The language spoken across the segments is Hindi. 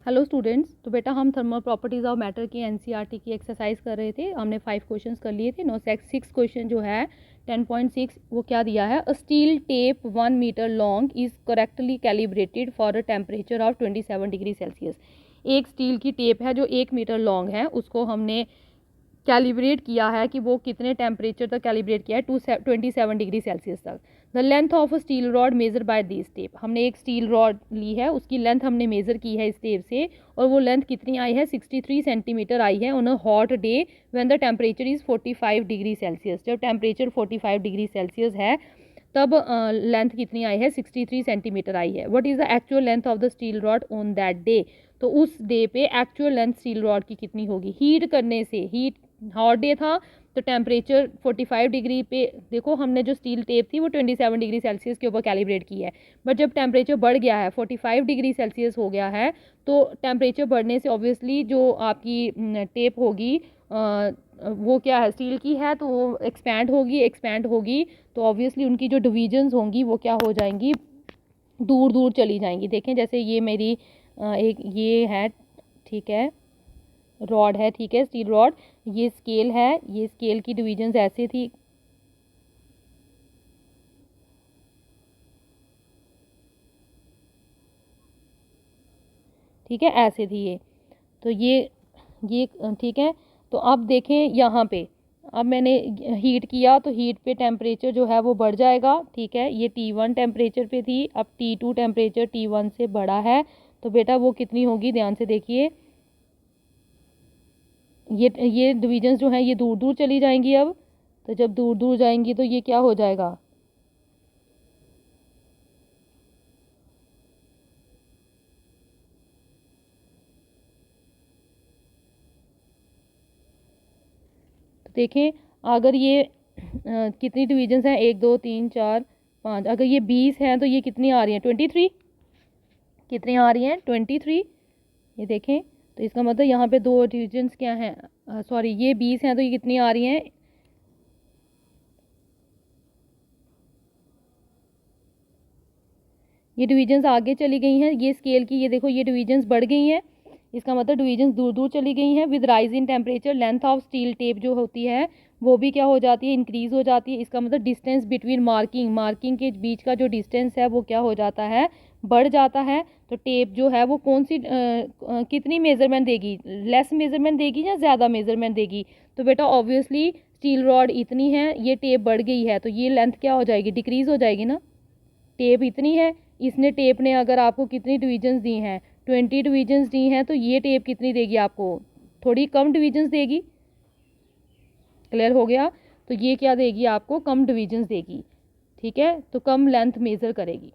हेलो स्टूडेंट्स, तो बेटा हम थर्मल प्रॉपर्टीज़ ऑफ मैटर की एनसीईआरटी की एक्सरसाइज कर रहे थे। हमने 5 क्वेश्चंस कर लिए थे। नो 6 क्वेश्चन जो है 10.6 वो क्या दिया है, a steel tape 1 metre long is correctly calibrated for a temperature of 27 degree Celsius. एक स्टील की टेप है जो 1 मीटर लॉन्ग है, उसको हमने कैलिब्रेट किया है कि वो कितने टेम्परेचर तक कैलिब्रेट किया है, 27 डिग्री सेल्सियस तक। The length of a steel rod measure by this tape, हमने एक स्टील रॉड ली है, उसकी लेंथ हमने मेजर की है इस टेप से, और वो लेंथ कितनी आई है, 63 सेंटीमीटर आई है on a hot day when the temperature is 45 degree Celsius. जब टेम्परेचर 45 डिग्री सेल्सियस है तब लेंथ कितनी आई है, 63 सेंटीमीटर आई है। What is the actual length of the steel rod on that day, तो उस डे पे एक्चुअल लेंथ स्टील रॉड की कितनी होगी। हीट करने से, हीट हॉट डे था तो टेम्परेचर 45 डिग्री पे, देखो हमने जो स्टील टेप थी वो 27 डिग्री सेल्सियस के ऊपर कैलिब्रेट की है, बट जब टेम्परेचर बढ़ गया है 45 डिग्री सेल्सियस हो गया है, तो टेम्परेचर बढ़ने से ऑब्वियसली जो आपकी टेप होगी वो क्या है, स्टील की है, तो वो एक्सपैंड होगी तो ऑब्वियसली उनकी जो डिवीजन्स होंगी वो क्या हो जाएंगी, दूर दूर चली जाएंगी। देखें जैसे ये मेरी एक ये है, ठीक है, रॉड है, ठीक है, स्टील रॉड, ये स्केल है, ये स्केल की डिवीजन्स ऐसे थी, ठीक है, ऐसे थी ये, तो ये ठीक है। तो अब देखें यहाँ पे, अब मैंने हीट किया तो हीट पे टेम्परेचर जो है वो बढ़ जाएगा, ठीक है, ये T1 टेम्परेचर पे थी, अब T2 टेम्परेचर T1 से बड़ा है, तो बेटा वो कितनी होगी, ध्यान से देखिए, ये डिवीजन्स जो हैं ये दूर दूर चली जाएंगी अब, तो जब दूर दूर जाएंगी तो ये क्या हो जाएगा, तो देखें अगर ये कितनी डिवीजन्स हैं, 1 2 3 4 5, अगर ये 20 हैं तो ये कितनी आ रही हैं, 23, कितनी आ रही हैं, 23, ये देखें, तो इसका मतलब यहाँ पे दो डिवीजन्स क्या हैं, सॉरी ये 20 हैं तो ये कितनी आ रही हैं, ये डिवीजन्स आगे चली गई हैं, ये स्केल की, ये देखो ये डिवीजन्स बढ़ गई हैं, इसका मतलब डिवीजन्स दूर दूर चली गई हैं। With rise in temperature length of steel tape जो होती है वो भी क्या हो जाती है, इंक्रीज हो जाती है। इसका मतलब डिस्टेंस बिटवीन मार्किंग के बीच का जो डिस्टेंस है वो क्या हो जाता है, बढ़ जाता है। तो टेप जो है वो कौन सी कितनी मेजरमेंट देगी, लेस मेजरमेंट देगी या ज़्यादा मेजरमेंट देगी, तो बेटा ऑब्वियसली स्टील रॉड इतनी है, ये टेप बढ़ गई है तो ये लेंथ क्या हो जाएगी, डिक्रीज हो जाएगी ना। टेप इतनी है, इसने टेप ने अगर आपको कितनी डिवीजन्स दी हैं, 20 डिवीजन्स दी हैं, तो ये टेप कितनी देगी आपको, थोड़ी कम डिवीजन्स देगी। क्लियर हो गया, तो ये क्या देगी आपको, कम डिवीजन्स देगी, ठीक है, तो कम लेंथ मेज़र करेगी,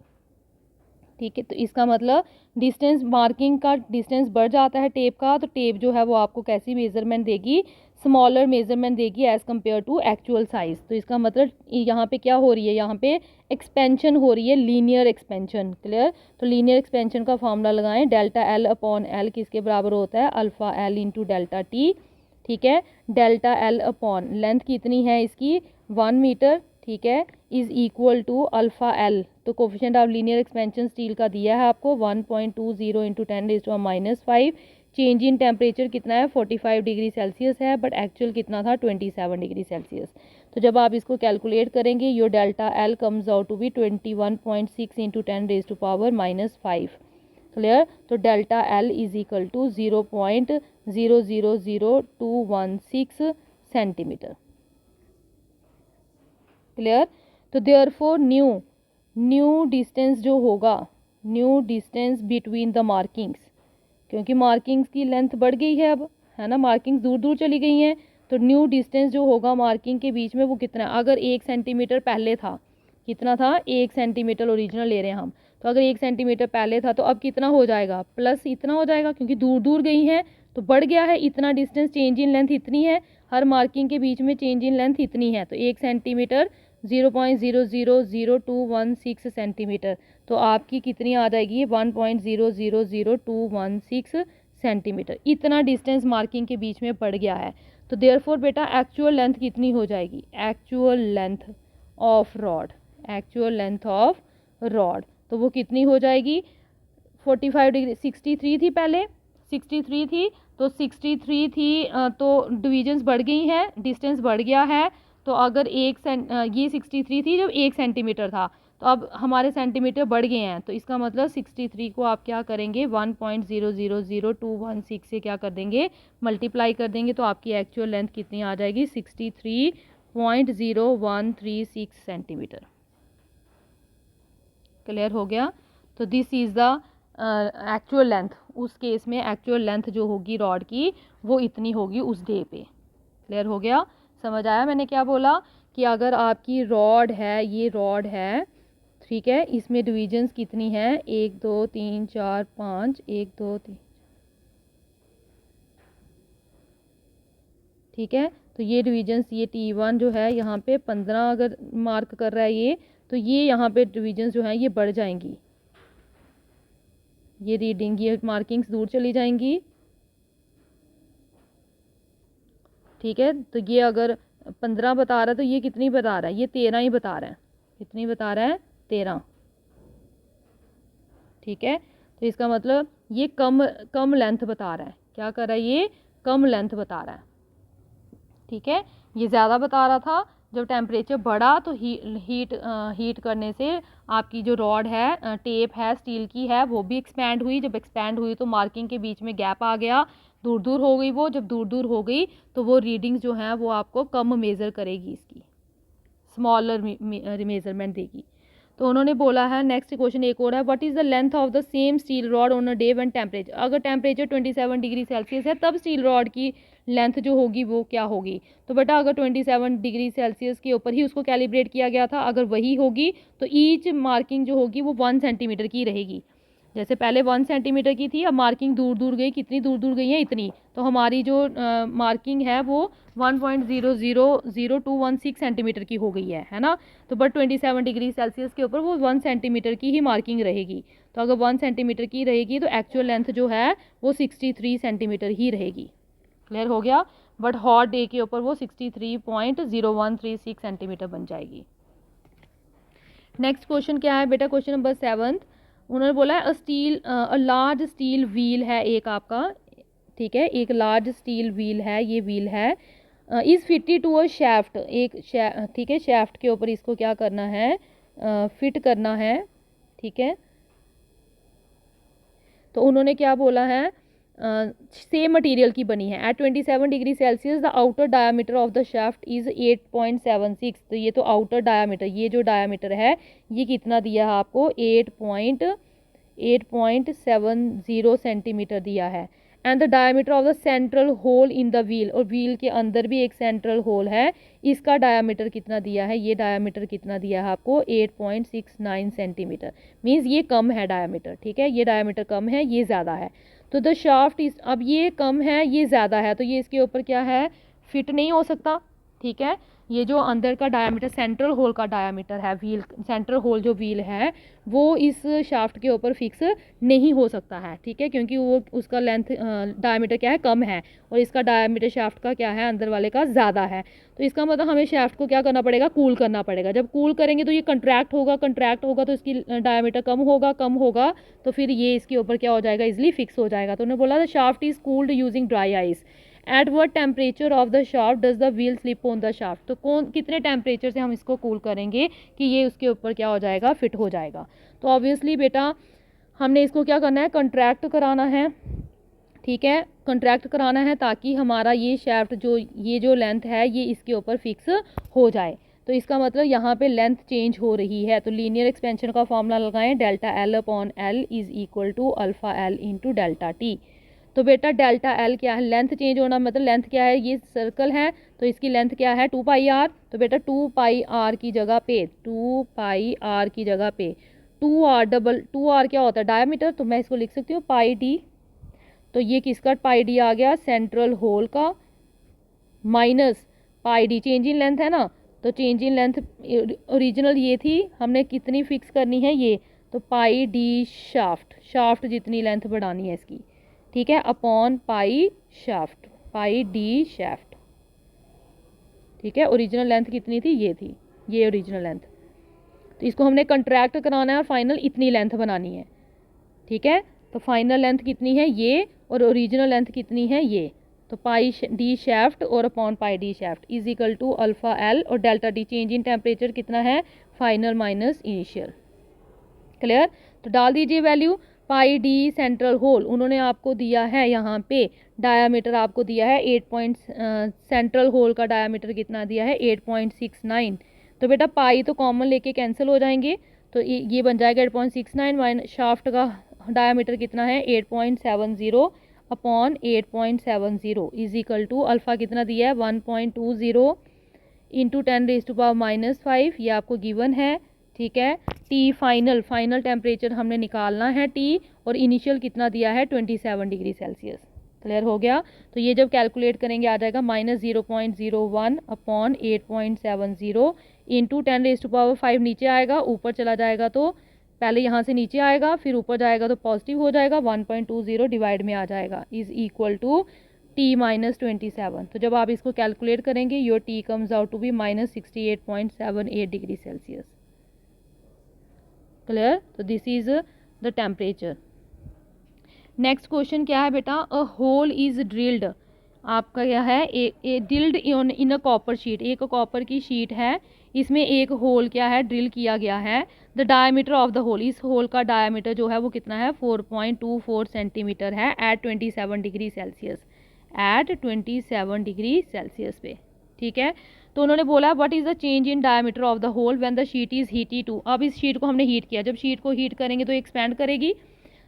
ठीक है। तो इसका मतलब डिस्टेंस, मार्किंग का डिस्टेंस बढ़ जाता है टेप का, तो टेप जो है वो आपको कैसी मेजरमेंट देगी, स्मॉलर मेजरमेंट देगी as compare to actual size. तो इसका मतलब यहाँ पे क्या हो रही है, यहाँ पे एक्सपेंशन हो रही है, लीनियर एक्सपेंशन। क्लियर, तो लीनियर एक्सपेंशन का फॉर्मूला लगाएं, डेल्टा एल अपॉन एल किसके बराबर होता है, alpha L into delta T, ठीक है। डेल्टा एल अपॉन लेंथ कितनी है इसकी, 1 मीटर, ठीक है, is equal to alpha L, तो coefficient of linear expansion steel का दिया है आपको 1.20 इंटू 10⁻⁵। चेंज इन टेम्परेचर कितना है, 45 डिग्री सेल्सियस है, बट एक्चुअल कितना था, 27 डिग्री सेल्सियस। तो जब आप इसको कैलकुलेट करेंगे your delta L comes out to be 21.6 into 10⁻⁵। Clear, तो delta L is equal to 0.000216 centimetre. Clear, तो देयरफॉर न्यू डिस्टेंस जो होगा, new distance between the markings, क्योंकि मार्किंग्स की लेंथ बढ़ गई है अब, है ना, मार्किंग्स दूर दूर चली गई हैं, तो न्यू डिस्टेंस जो होगा मार्किंग के बीच में वो कितना, अगर 1 सेंटीमीटर पहले था, कितना था, 1 सेंटीमीटर ओरिजिनल ले रहे हैं हम, तो अगर 1 सेंटीमीटर पहले था तो अब कितना हो जाएगा, प्लस इतना हो जाएगा, क्योंकि दूर दूर गई हैं तो बढ़ गया है इतना डिस्टेंस, चेंज इन लेंथ इतनी है, हर मार्किंग के बीच में चेंज इन लेंथ इतनी है, तो 1 सेंटीमीटर 0.000216 सेंटीमीटर, तो आपकी कितनी आ जाएगी, 1.000216 सेंटीमीटर। इतना डिस्टेंस मार्किंग के बीच में पड़ गया है, तो देयरफॉर बेटा एक्चुअल लेंथ कितनी हो जाएगी, actual length of rod, actual length of rod, तो वो कितनी हो जाएगी, 45 डिग्री, 63 थी पहले, 63 थी, तो 63 थी तो डिविजन्स बढ़ गई हैं, डिस्टेंस बढ़ गया है। तो अगर ये 63 थी जब 1 सेंटीमीटर था, तो अब हमारे सेंटीमीटर बढ़ गए हैं, तो इसका मतलब 63 को आप क्या करेंगे 1.000216 से क्या कर देंगे मल्टीप्लाई कर देंगे, तो आपकी एक्चुअल लेंथ कितनी आ जाएगी 63.0136 सेंटीमीटर। क्लियर हो गया। तो this is the actual length. उस केस में एक्चुअल लेंथ जो होगी रॉड की वो इतनी होगी उस डे पे। क्लियर हो गया, समझ आया मैंने क्या बोला कि अगर आपकी रॉड है, ये रॉड है, ठीक है, इसमें डिविजन्स कितनी हैं 1 2 3 4 5, 1 2 3, ठीक है। तो ये डिविजन्स, ये T1 जो है यहाँ पे 15 अगर मार्क कर रहा है ये, तो ये यहाँ पे डिविजन्स जो हैं ये बढ़ जाएंगी, ये रीडिंग, ये मार्किंग्स दूर चली जाएंगी, ठीक है। तो ये अगर 15 बता रहा है तो ये कितनी बता रहा है, ये 13 ही बता रहा है, कितनी बता रहा है 13, ठीक है। तो इसका मतलब ये कम लेंथ बता रहा है, क्या कर रहा है ये कम लेंथ बता रहा है, ठीक है। ये ज़्यादा बता रहा था, जब टेम्परेचर बढ़ा तो हीट करने से आपकी जो रॉड है, टेप है स्टील की है, वो भी एक्सपैंड हुई, जब एक्सपैंड हुई तो मार्किंग के बीच में गैप आ गया, दूर दूर हो गई वो, जब दूर दूर हो गई तो वो रीडिंग्स जो हैं वो आपको कम मेज़र करेगी, इसकी स्मॉलर मेजरमेंट देगी। तो उन्होंने बोला है नेक्स्ट क्वेश्चन एक और है, what is the length of the same steel rod on a day when temperature, अगर टेम्परेचर 27 डिग्री सेल्सियस है तब स्टील रॉड की लेंथ जो होगी वो क्या होगी। तो बेटा अगर 27 डिग्री सेल्सियस के ऊपर ही उसको कैलिब्रेट किया गया था, अगर वही होगी तो ईच मार्किंग जो होगी वो 1 सेंटीमीटर की रहेगी। जैसे पहले 1 सेंटीमीटर की थी, अब मार्किंग दूर दूर गई, कितनी दूर दूर गई है इतनी, तो हमारी जो मार्किंग है वो 1.000216 सेंटीमीटर की हो गई है ना। तो बट 27 डिग्री सेल्सियस के ऊपर वो 1 सेंटीमीटर की ही मार्किंग रहेगी। तो अगर 1 सेंटीमीटर की रहेगी तो एक्चुअल लेंथ जो है वो 63 सेंटीमीटर ही रहेगी। क्लियर हो गया। बट हॉट डे के ऊपर वो 63.0136 सेंटीमीटर बन जाएगी। नेक्स्ट क्वेश्चन क्या है बेटा, क्वेश्चन नंबर 7। उन्होंने बोला है अ लार्ज स्टील व्हील है एक आपका, ठीक है, एक लार्ज स्टील व्हील है, ये व्हील है, is fitted to a shaft, ठीक है, शैफ्ट के ऊपर इसको क्या करना है फिट करना है, ठीक है। तो उन्होंने क्या बोला है सेम मटेरियल की बनी है, at 27 degree Celsius the outer diameter of the shaft is 8.76। तो ये तो आउटर डायामीटर, ये जो डायामीटर है ये कितना दिया है आपको 8.70 सेंटीमीटर दिया है। And the diameter of the central hole in the wheel, और व्हील के अंदर भी एक सेंट्रल होल है, इसका डायामीटर कितना दिया है, ये डायामीटर कितना दिया है आपको 8.69 सेंटीमीटर। मीन्स ये कम है डायामीटर, ठीक है, ये डायामीटर कम है, ये ज़्यादा है। तो द शाफ्ट इस, अब ये कम है ये ज़्यादा है, तो ये इसके ऊपर क्या है फिट नहीं हो सकता, ठीक है। ये जो अंदर का डायामीटर सेंट्रल होल का डायामीटर है, व्हील सेंट्रल होल जो व्हील है वो इस शाफ्ट के ऊपर फिक्स नहीं हो सकता है, ठीक है, क्योंकि वो उसका लेंथ डायामीटर क्या है कम है, और इसका डायामीटर शाफ्ट का क्या है अंदर वाले का ज़्यादा है। तो इसका मतलब हमें शाफ्ट को क्या करना पड़ेगा कूल करना पड़ेगा, जब कूल करेंगे तो ये कंट्रैक्ट होगा तो इसकी डायामीटर कम होगा तो फिर ये इसके ऊपर क्या हो जाएगा इजिली फिक्स हो जाएगा। तो उन्होंने बोला the shaft is cooled using dry ice, at what temperature of the shaft does the wheel slip on the shaft. तो कितने टेम्परेचर से हम इसको कूल करेंगे कि ये उसके ऊपर क्या हो जाएगा फिट हो जाएगा। तो ऑब्वियसली बेटा हमने इसको क्या करना है कंट्रैक्ट कराना है, ठीक है, कंट्रैक्ट कराना है ताकि हमारा ये शाफ्ट ये जो लेंथ है ये इसके ऊपर फिक्स हो जाए। तो इसका मतलब यहाँ पे लेंथ चेंज हो रही है, तो लीनियर एक्सपेंशन का फॉर्मूला लगाएं, delta L upon L is equal to alpha L into delta T. तो बेटा डेल्टा एल क्या है, लेंथ चेंज होना मतलब लेंथ क्या है, ये सर्कल है तो इसकी लेंथ क्या है 2 पाई आर। तो बेटा 2 पाई आर की जगह पे 2 पाई आर की जगह पे 2 आर क्या होता है डायमीटर, तो मैं इसको लिख सकती हूँ पाई डी। तो ये किसका पाई डी आ गया सेंट्रल होल का, minus pi D change in length है ना, तो चेंज इन लेंथ ओरिजिनल ये थी, हमने कितनी फिक्स करनी है ये, तो पाई डी शाफ्ट जितनी लेंथ बढ़ानी है इसकी, ठीक है, अपॉन पाई डी शाफ्ट, ठीक है। ओरिजिनल लेंथ कितनी थी ये थी, ये ओरिजिनल लेंथ, तो इसको हमने कंट्रैक्ट कराना है और फाइनल इतनी लेंथ बनानी है, ठीक है। तो फाइनल लेंथ कितनी है ये और ओरिजिनल लेंथ कितनी है ये, तो पाई डी शैफ्ट और upon pi D shaft is equal to alpha L, और delta D change in temperature कितना है, फाइनल माइनस इनिशियल। क्लियर, तो डाल दीजिए value. Pi D central hole उन्होंने आपको दिया है यहाँ पे, डायामीटर आपको दिया है 8 सेंट्रल होल का डायामीटर कितना दिया है 8.69। तो बेटा पाई तो कॉमन लेके कैंसिल हो जाएंगे, तो ये बन जाएगा 8.69 माइनस शाफ्ट का डायामीटर कितना है 8.70 upon 8.70 is equal to alpha कितना दिया है 1.20 इंटू 10⁻⁻5, ये आपको गिवन है। ठीक है, टी फाइनल टेम्परेचर हमने निकालना है टी, और इनिशियल कितना दिया है 27 डिग्री सेल्सियस। क्लियर हो गया, तो ये जब कैलकुलेट करेंगे आ जाएगा -0.01 अपॉन 8.70 इंटू 10⁻5, नीचे आएगा ऊपर चला जाएगा तो पहले यहाँ से नीचे आएगा फिर ऊपर जाएगा तो पॉजिटिव हो जाएगा, 1.20 डिवाइड में आ जाएगा इज इक्वल टू टी -27। तो जब आप इसको कैलकुलेट करेंगे your T comes out to be -68.78 degree Celsius. Clear, तो this is the temperature. Next question क्या है बेटा, अ होल इज ड्रिल्ड, आपका क्या है drilled in a copper sheet, एक कॉपर की शीट है, इसमें एक होल क्या है ड्रिल किया गया है। The diameter of the hole, इस होल का डायमीटर जो है वो कितना है 4.24 सेंटीमीटर है at 27 degree Celsius, at 27 degree Celsius पे। ठीक है, तो उन्होंने बोला what is the change in diameter of the hole when the sheet is heated to. अब इस शीट को हमने हीट किया, जब शीट को हीट करेंगे तो एक्सपैंड करेगी,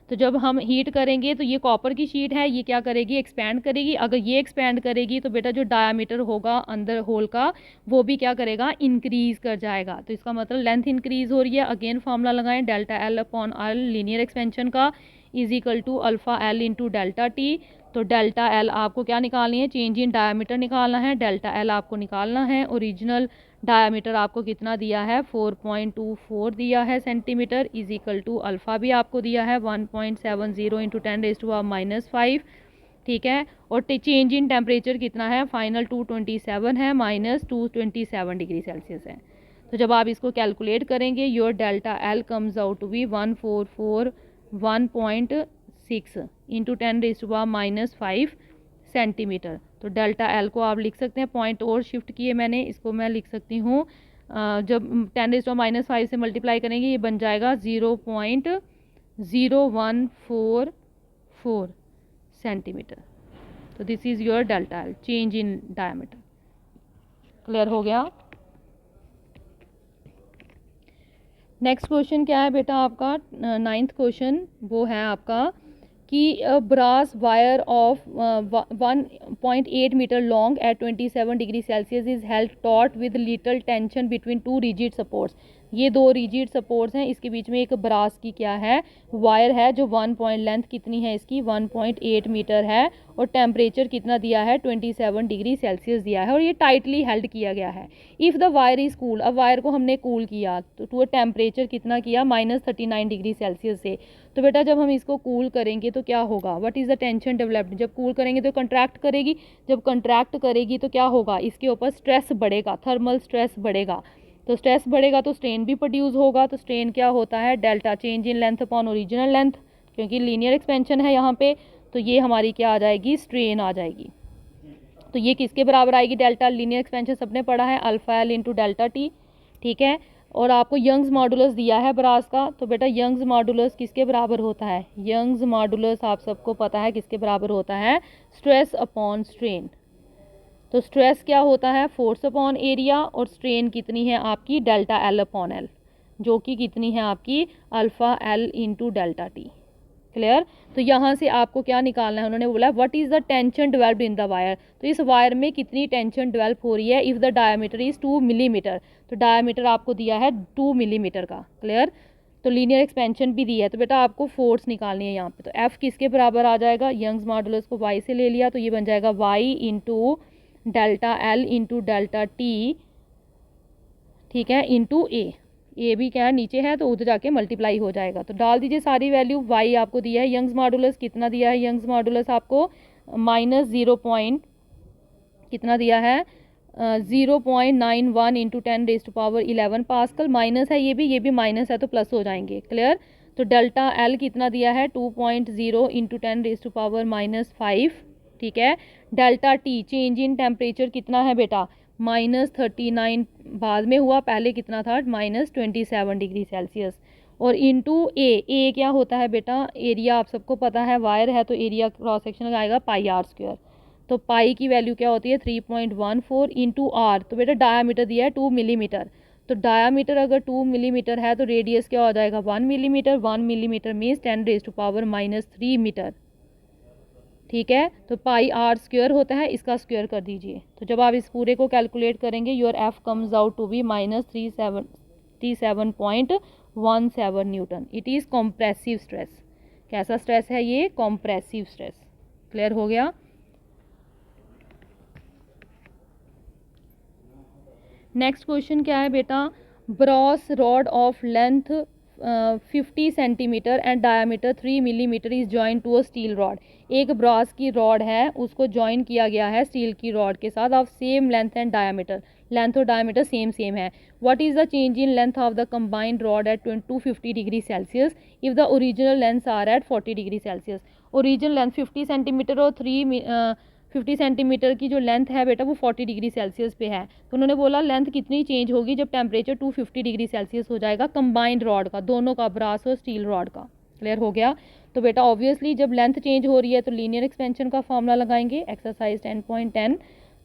तो जब हम हीट करेंगे तो ये कॉपर की शीट है, ये क्या करेगी एक्सपैंड करेगी। अगर ये एक्सपैंड करेगी तो बेटा जो डायामीटर होगा अंदर होल का वो भी क्या करेगा इंक्रीज कर जाएगा, तो इसका मतलब लेंथ इंक्रीज हो रही है। अगेन फार्मूला लगाएं, delta L upon L linear expansion का is equal to alpha L into delta T. तो डेल्टा एल आपको क्या निकालनी है, चेंज इन डायामीटर निकालना है, डेल्टा एल आपको निकालना है। ओरिजिनल डायामीटर आपको कितना दिया है 4.24 दिया है centimetre, is equal to alpha भी आपको दिया है 1.70 इंटू 10⁻⁻5। ठीक है, और चेंज इन टेम्परेचर कितना है फाइनल 227 है, -227 डिग्री सेल्सियस है। तो जब आप इसको कैलकुलेट करेंगे your delta L comes out to be 1441.6 into 10⁻⁻5 centimetre. तो डेल्टा एल को आप लिख सकते हैं, पॉइंट और शिफ्ट किए मैंने, इसको मैं लिख सकती हूँ जब 10⁻⁻5 से मल्टीप्लाई करेंगे ये बन जाएगा 0.0144 सेंटीमीटर। तो this is your delta L change in diameter. Clear हो गया। नेक्स्ट क्वेश्चन क्या है बेटा आपका 9th क्वेश्चन, वो है आपका कि brass wire of 1.8 metre long at 27 degree Celsius is held taut with little tension between two rigid supports. ये दो रिजिड सपोर्ट्स हैं, इसके बीच में एक ब्रास की क्या है वायर है जो 1 पॉइंट लेंथ कितनी है इसकी 1.8 मीटर है, और टेम्परेचर कितना दिया है 27 डिग्री सेल्सियस दिया है, और ये टाइटली हेल्ड किया गया है। If the wire is cool, अब वायर को हमने कूल किया तो टू टेम्परेचर कितना किया -39 डिग्री सेल्सियस से। तो बेटा जब हम इसको कूल करेंगे तो क्या होगा, what is the tension developed, जब कूल करेंगे तो कंट्रैक्ट करेगी, जब कंट्रैक्ट करेगी तो क्या होगा इसके ऊपर स्ट्रेस बढ़ेगा, थर्मल स्ट्रेस बढ़ेगा। तो स्ट्रेस बढ़ेगा तो स्ट्रेन भी प्रोड्यूस होगा, तो स्ट्रेन क्या होता है delta change in length upon original length, क्योंकि लीनियर एक्सपेंशन है यहाँ पे, तो ये हमारी क्या आ जाएगी स्ट्रेन आ जाएगी। तो ये किसके बराबर आएगी डेल्टा, लीनियर एक्सपेंशन सबने पढ़ा है alpha L into delta T. ठीक है, और आपको यंग्स मॉडुलस दिया है ब्रास का, तो बेटा यंग्स मॉडुलस किसके बराबर होता है, यंग्स मॉडुलस आप सबको पता है किसके बराबर होता है स्ट्रेस अपॉन स्ट्रेन। तो स्ट्रेस क्या होता है फोर्स अपॉन एरिया, और स्ट्रेन कितनी है आपकी डेल्टा एल अपॉन एल, जो कि कितनी है आपकी alpha L into delta T. Clear, तो यहाँ से आपको क्या निकालना है, उन्होंने बोला what is the tension developed in the wire, तो इस वायर में कितनी टेंशन डेवलप हो रही है if the diameter is 2 millimetre, तो डायमीटर आपको दिया है 2 मिलीमीटर का। क्लियर, तो लीनियर एक्सपेंशन भी दी है, तो बेटा आपको फोर्स निकालनी है यहाँ पे, तो एफ किसके बराबर आ जाएगा, यंग्स मॉडुलस को वाई से ले लिया तो ये बन जाएगा Y into delta L into delta T. ठीक है, इंटू ए भी क्या है नीचे है तो उधर जाके मल्टीप्लाई हो जाएगा। तो डाल दीजिए सारी वैल्यू, वाई आपको दिया है यंग्स मॉडुलस कितना दिया है, यंग्स मॉडुलस आपको -0 कितना दिया है 0.91 इंटू 10⁻11 पास्कल, माइनस है ये भी माइनस है तो प्लस हो जाएंगे। क्लियर, तो डेल्टा एल कितना दिया है 2.0 इंटू 10⁻⁻5, ठीक है। Delta T change in temperature कितना है बेटा -39, बाद में हुआ, पहले कितना था -27 डिग्री सेल्सियस। और इंटू ए क्या होता है बेटा, एरिया आप सबको पता है, वायर है तो एरिया क्रॉस सेक्शन आएगा पाई आर स्क्वायर। तो पाई की वैल्यू क्या होती है 3.14 इंटू आर। तो बेटा डायामीटर दिया है 2 मिलीमीटर, तो डायामीटर अगर 2 मिलीमीटर है तो रेडियस क्या हो जाएगा 1 मिलीमीटर। 1 मिलीमीटर मीन्स 10⁻³ मीटर, ठीक है। तो पाई आर स्क्वायर होता है, इसका स्क्वायर कर दीजिए। तो जब आप इस पूरे को कैलकुलेट करेंगे your F comes out to be -37.17 newton. It is compressive stress. कैसा स्ट्रेस है ये, कॉम्प्रेसिव स्ट्रेस। क्लियर हो गया। नेक्स्ट क्वेश्चन क्या है बेटा, brass rod of length 50 centimetre and diameter 3 millimetre is join to a steel rod. एक ब्रॉस की रॉड है, उसको जॉइन किया गया है स्टील की रॉड के साथ of same length and diameter. Length और डायामीटर सेम है। What is the change in length of the combined rod at 250 degree Celsius if the original length are at 40 degree Celsius. Original length 50 centimetre और 50 सेंटीमीटर की जो लेंथ है बेटा वो 40 डिग्री सेल्सियस पे है। तो उन्होंने बोला लेंथ कितनी चेंज होगी जब टेम्परेचर 250 डिग्री सेल्सियस हो जाएगा कंबाइंड रॉड का, दोनों का, ब्रास और स्टील रॉड का। क्लियर हो गया। तो बेटा ऑब्वियसली जब लेंथ चेंज हो रही है तो लीनियर एक्सपेंशन का फॉर्मूला लगाएंगे, एक्सरसाइज 10.10।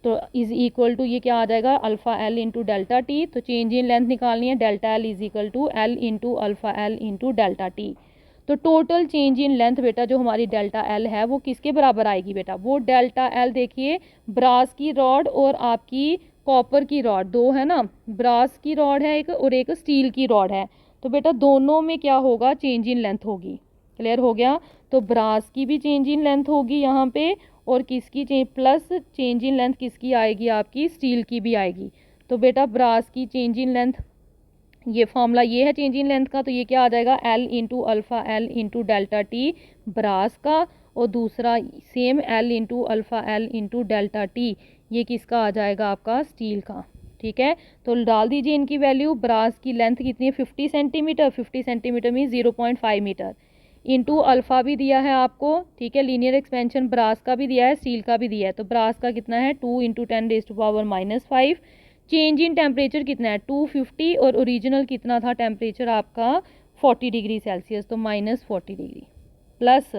तो इज इक्वल टू ये क्या आ जाएगा alpha L into delta T. तो चेंज इन लेंथ निकालनी है, delta L is equal to L into alpha L into delta T. तो टोटल चेंज इन लेंथ बेटा जो हमारी डेल्टा एल है वो किसके बराबर आएगी बेटा, वो डेल्टा एल देखिए ब्रास की रॉड और आपकी कॉपर की रॉड, दो है ना, ब्रास की रॉड है एक और एक स्टील की रॉड है। तो बेटा दोनों में क्या होगा, चेंज इन लेंथ होगी। क्लियर हो गया। तो ब्रास की भी चेंज इन लेंथ होगी यहाँ पे, और किसकी प्लस चेंज इन लेंथ किसकी आएगी, आपकी स्टील की भी आएगी। तो बेटा ब्रास की चेंज इन लेंथ, ये फॉर्मूला ये है चेंज इन लेंथ का, तो ये क्या आ जाएगा L into alpha L into delta T brass का, और दूसरा same L into alpha L into delta T ये किसका आ जाएगा आपका स्टील का। ठीक है, तो डाल दीजिए इनकी वैल्यू। ब्रास की लेंथ कितनी है 50 centimetre, 50 centimetre mean 0.5 metre, into alpha भी दिया है आपको, ठीक है। लीनियर एक्सपेंशन ब्रास का भी दिया है, स्टील का भी दिया है। तो ब्रास का कितना है 2 इंटू 10⁻⁻5। चेंज इन टेम्परेचर कितना है 250, और ओरिजिनल कितना था टेम्परेचर आपका 40 डिग्री सेल्सियस, तो -40 डिग्री। प्लस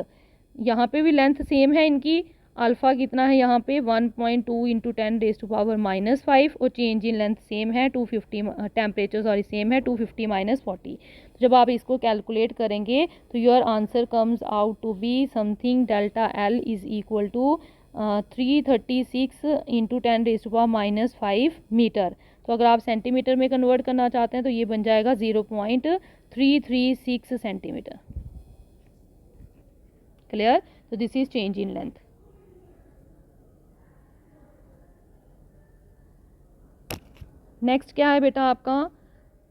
यहाँ पे भी लेंथ सेम है इनकी, अल्फ़ा कितना है यहाँ पे 1.2 इंटू 10⁻⁻5, और चेंज इन लेंथ सेम है 250, टेम्परेचर सॉरी सेम है 250 -40। तो जब आप इसको कैलकुलेट करेंगे तो your answer comes out to be something delta L is equal to 336 into 10⁻⁻5 metre. तो अगर आप सेंटीमीटर में कन्वर्ट करना चाहते हैं तो ये बन जाएगा 0.336 सेंटीमीटर। क्लियर। तो this is change in length. Next क्या है बेटा आपका,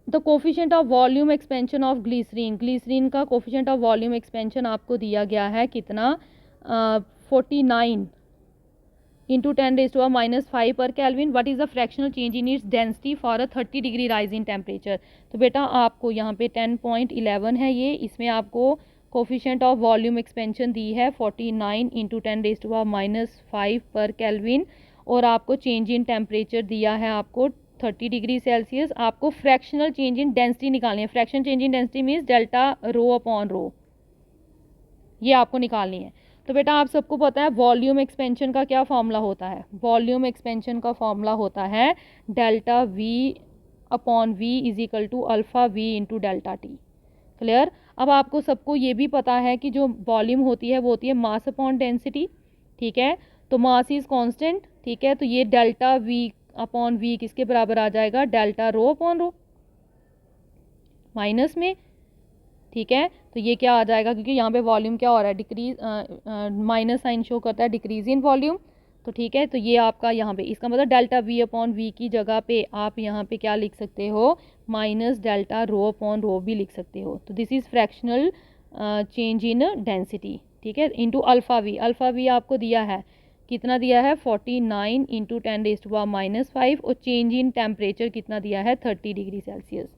the coefficient of volume expansion of glycerine. Glycerine का कोफिशिएंट ऑफ वॉल्यूम एक्सपेंशन आपको दिया गया है कितना 49 into 10⁻⁻5 per kelvin. What is the fractional change in its density for a 30 degree rise in temperature. तो बेटा आपको यहाँ पे 10.11 है ये, इसमें आपको कोफिशिएंट ऑफ वॉल्यूम एक्सपेंशन दी है 49 इंटू 10⁻⁻5 पर केल्विन, और आपको चेंज इन टेम्परेचर दिया है आपको 30 डिग्री सेल्सियस। आपको फ्रैक्शनल चेंज इन डेंसिटी निकालनी है। Fractional change in density means delta rho upon रो, ये आपको निकालनी है। तो बेटा आप सबको पता है वॉल्यूम एक्सपेंशन का क्या फॉर्मूला होता है, वॉल्यूम एक्सपेंशन का फॉर्मूला होता है delta V upon V is equal to alpha V into delta T. Clear. अब आपको सबको ये भी पता है कि जो वॉल्यूम होती है वो होती है मास अपॉन डेंसिटी, ठीक है। तो मास इज कांस्टेंट, ठीक है। तो ये डेल्टा वी अपॉन वी किसके बराबर आ जाएगा, delta rho upon rho minus में, ठीक है। तो ये क्या आ जाएगा, क्योंकि यहाँ पे वॉल्यूम क्या हो रहा है डिक्रीज, माइनस साइन शो करता है डिक्रीज इन वॉल्यूम। तो ठीक है, तो ये आपका यहाँ पे इसका मतलब डेल्टा वी अपॉन वी की जगह पे आप यहाँ पे क्या लिख सकते हो, minus delta rho upon rho भी लिख सकते हो। तो this is fractional change in density, ठीक है, into alpha V. Alpha V आपको दिया है कितना, दिया है 49 इंटू 10⁻⁻5, और चेंज इन टेम्परेचर कितना दिया है 30 डिग्री सेल्सियस।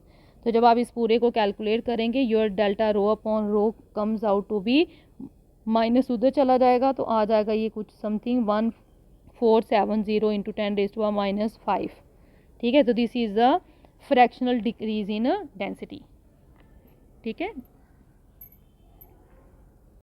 तो जब आप इस पूरे को कैलकुलेट करेंगे, your delta rho upon rho comes out to be, minus उधर चला जाएगा तो आ जाएगा ये कुछ समथिंग 1470 इंटू 10⁻⁻5। ठीक है, तो this is the fractional decrease in density. ठीक है।